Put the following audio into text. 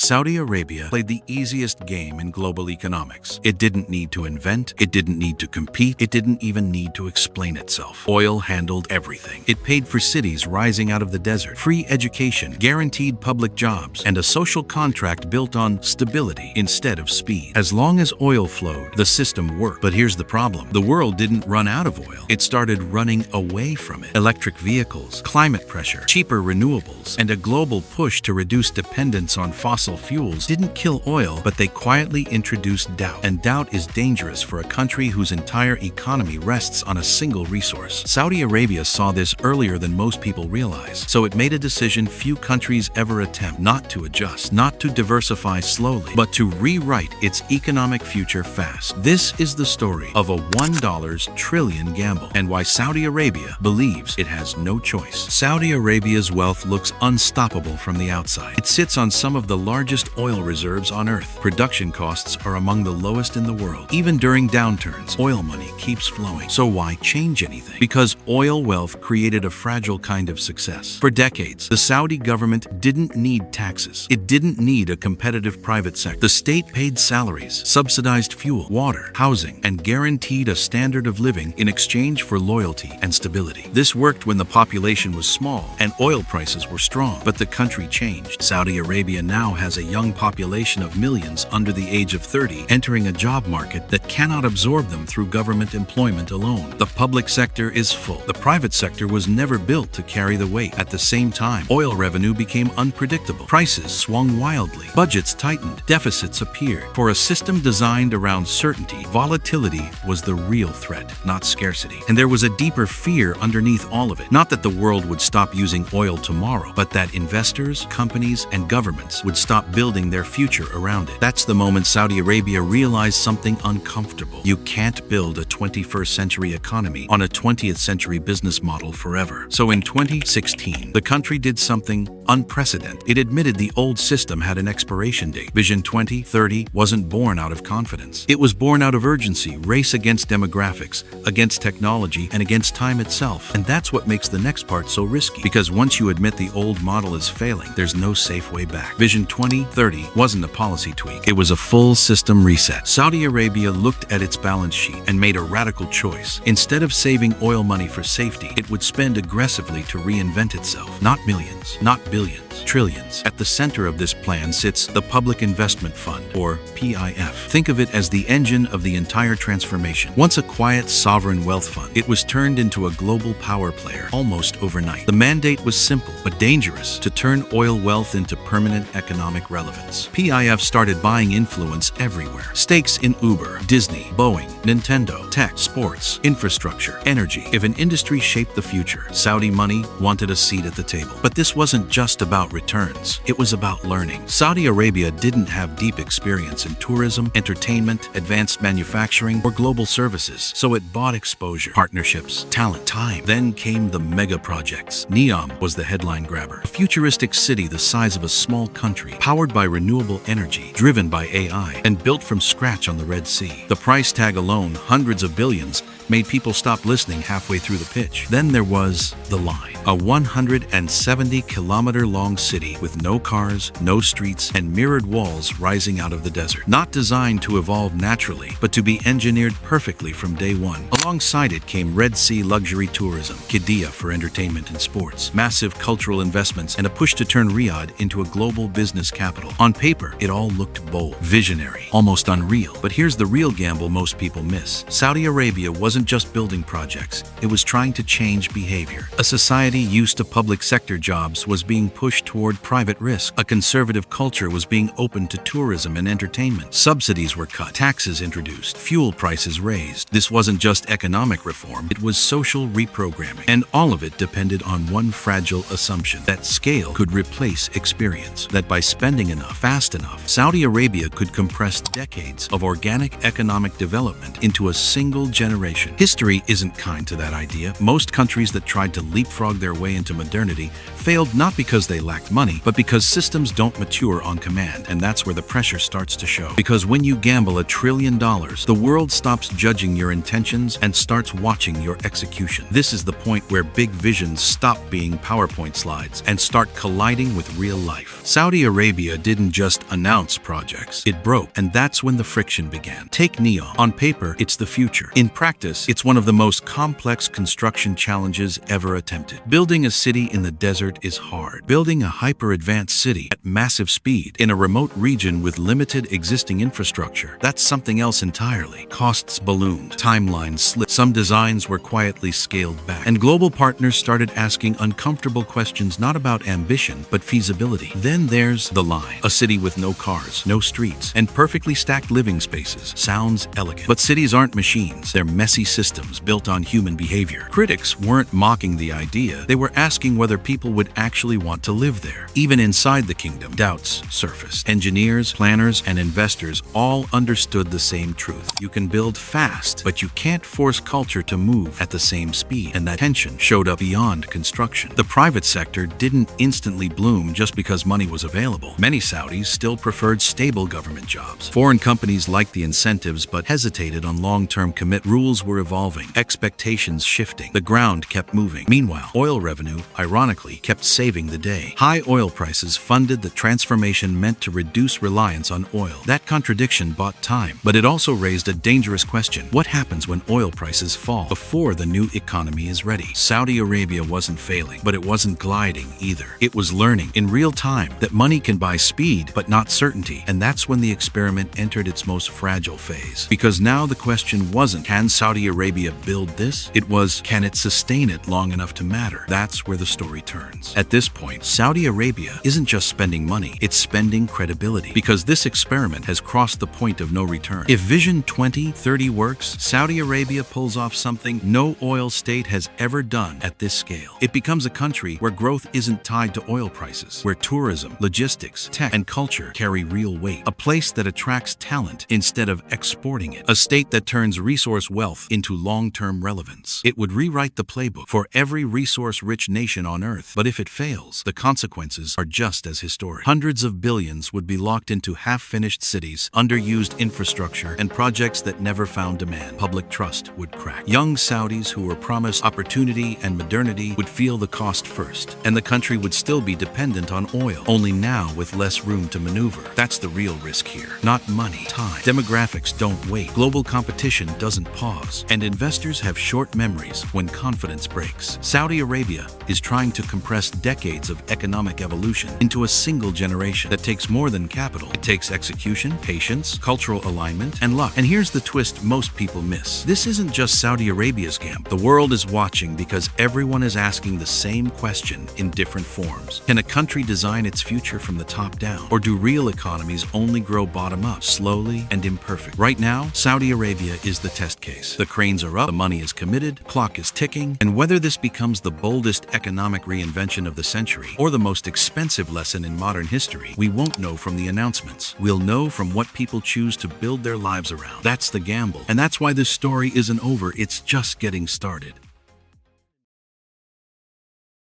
Saudi Arabia played the easiest game in global economics. It didn't need to invent, it didn't need to compete, it didn't even need to explain itself. Oil handled everything. It paid for cities rising out of the desert, free education, guaranteed public jobs, and a social contract built on stability instead of speed. As long as oil flowed, the system worked. But here's the problem. The world didn't run out of oil. It started running away from it. Electric vehicles, climate pressure, cheaper renewables, and a global push to reduce dependence on fossil fuels didn't kill oil, but they quietly introduced doubt. And doubt is dangerous for a country whose entire economy rests on a single resource. Saudi Arabia saw this earlier than most people realize, so it made a decision few countries ever attempt: not to adjust, not to diversify slowly, but to rewrite its economic future fast. This is the story of a $1 trillion gamble, and why Saudi Arabia believes it has no choice. Saudi Arabia's wealth looks unstoppable from the outside. It sits on some of the largest oil reserves on Earth. Production costs are among the lowest in the world. Even during downturns, oil money keeps flowing. So why change anything? Because oil wealth created a fragile kind of success. For decades, the Saudi government didn't need taxes. It didn't need a competitive private sector. The state paid salaries, subsidized fuel, water, housing, and guaranteed a standard of living in exchange for loyalty and stability. This worked when the population was small and oil prices were strong. But the country changed. Saudi Arabia now has a young population of millions under the age of 30 entering a job market that cannot absorb them through government employment alone. The public sector is full. The private sector was never built to carry the weight. At the same time, oil revenue became unpredictable. Prices swung wildly. Budgets tightened. Deficits appeared. For a system designed around certainty, volatility was the real threat, not scarcity. And there was a deeper fear underneath all of it. Not that the world would stop using oil tomorrow, but that investors, companies, and governments would stop building their future around it. That's the moment Saudi Arabia realized something uncomfortable. You can't build a 21st century economy on a 20th century business model forever. So in 2016, the country did something unprecedented. It admitted the old system had an expiration date. Vision 2030 wasn't born out of confidence. It was born out of urgency, race against demographics, against technology, and against time itself. And that's what makes the next part so risky. Because once you admit the old model is failing, there's no safe way back. Vision 2030 wasn't a policy tweak. It was a full system reset. Saudi Arabia looked at its balance sheet and made a radical choice. Instead of saving oil money for safety, it would spend aggressively to reinvent itself. Not millions, not billions, trillions. At the center of this plan sits the Public Investment Fund, or PIF. Think of it as the engine of the entire transformation. Once a quiet, sovereign wealth fund, it was turned into a global power player almost overnight. The mandate was simple but dangerous: to turn oil wealth into permanent economic relevance. PIF started buying influence everywhere. Stakes in Uber, Disney, Boeing, Nintendo, tech, sports, infrastructure, energy. If an industry shaped the future, Saudi money wanted a seat at the table. But this wasn't just about returns. It was about learning. Saudi Arabia didn't have deep experience in tourism, entertainment, advanced manufacturing, or global services. So it bought exposure, partnerships, talent, time. Then came the mega projects. Neom was the headline grabber. A futuristic city the size of a small country, powered by renewable energy, driven by AI, and built from scratch on the Red Sea. The price tag alone, hundreds of billions, made people stop listening halfway through the pitch. Then there was The Line, a 170-kilometer-long city with no cars, no streets, and mirrored walls rising out of the desert. Not designed to evolve naturally, but to be engineered perfectly from day one. Alongside it came Red Sea luxury tourism, Qiddiya for entertainment and sports, massive cultural investments, and a push to turn Riyadh into a global business capital. On paper, it all looked bold, visionary, almost unreal. But here's the real gamble most people miss. Saudi Arabia wasn't just building projects, it was trying to change behavior. A society used to public sector jobs was being pushed toward private risk. A conservative culture was being opened to tourism and entertainment. Subsidies were cut, taxes introduced, fuel prices raised. This wasn't just economic reform, it was social reprogramming. And all of it depended on one fragile assumption: that scale could replace experience. That by spending enough, fast enough, Saudi Arabia could compress decades of organic economic development into a single generation. civilization. History isn't kind to that idea. Most countries that tried to leapfrog their way into modernity failed not because they lacked money, but because systems don't mature on command, and that's where the pressure starts to show. Because when you gamble $1 trillion, the world stops judging your intentions and starts watching your execution. This is the point where big visions stop being PowerPoint slides and start colliding with real life. Saudi Arabia didn't just announce projects, it broke, and that's when the friction began. Take NEOM. On paper, it's the future. In practice, it's one of the most complex construction challenges ever attempted. Building a city in the desert is hard. Building a hyper-advanced city at massive speed in a remote region with limited existing infrastructure, that's something else entirely. Costs ballooned, timelines slipped, some designs were quietly scaled back, and global partners started asking uncomfortable questions not about ambition, but feasibility. Then there's the line. A city with no cars, no streets, and perfectly stacked living spaces. Sounds elegant. But cities aren't machines. They're messy systems built on human behavior. Critics weren't mocking the idea. They were asking whether people would actually want to live there. Even inside the kingdom, doubts surfaced. Engineers, planners, and investors all understood the same truth. You can build fast, but you can't force culture to move at the same speed. And that tension showed up beyond construction. The private sector didn't instantly bloom just because money was available. Many Saudis still preferred stable government jobs. Foreign companies liked the incentives but hesitated on long-term commit. Rules were evolving, expectations shifting. The ground kept moving. Meanwhile, oil revenue, ironically, kept saving the day. High oil prices funded the transformation meant to reduce reliance on oil. That contradiction bought time, but it also raised a dangerous question. What happens when oil prices fall before the new economy is ready? Saudi Arabia wasn't failing, but it wasn't gliding either. It was learning in real time that money can buy speed, but not certainty. And that's when the experiment entered its most fragile phase. Because now the question wasn't, can Saudi Arabia build this? It was, can it sustain it long enough to matter? That's where the story turns. At this point, Saudi Arabia isn't just spending money, it's spending credibility. Because this experiment has crossed the point of no return. If Vision 2030 works, Saudi Arabia pulls off something no oil state has ever done at this scale. It becomes a country where growth isn't tied to oil prices, where tourism, logistics, tech, and culture carry real weight. A place that attracts talent instead of exporting it. A state that turns resource wealth into long-term relevance. It would rewrite the playbook for every resource-rich nation on Earth. But if it fails, the consequences are just as historic. Hundreds of billions would be locked into half-finished cities, underused infrastructure, and projects that never found demand. Public trust would crack. Young Saudis who were promised opportunity and modernity would feel the cost first, and the country would still be dependent on oil, only now with less room to maneuver. That's the real risk here. Not money, time. Demographics don't wait. Global competition doesn't pause. And investors have short memories when confidence breaks. Saudi Arabia is trying to compress decades of economic evolution into a single generation that takes more than capital. It takes execution, patience, cultural alignment, and luck. And here's the twist most people miss. This isn't just Saudi Arabia's gamble. The world is watching because everyone is asking the same question in different forms. Can a country design its future from the top down? Or do real economies only grow bottom up, slowly and imperfect? Right now, Saudi Arabia is the test case. The cranes are up, the money is committed, clock is ticking, and whether this becomes the boldest economic reinvention of the century or the most expensive lesson in modern history, we won't know from the announcements. We'll know from what people choose to build their lives around. That's the gamble. And that's why this story isn't over, it's just getting started.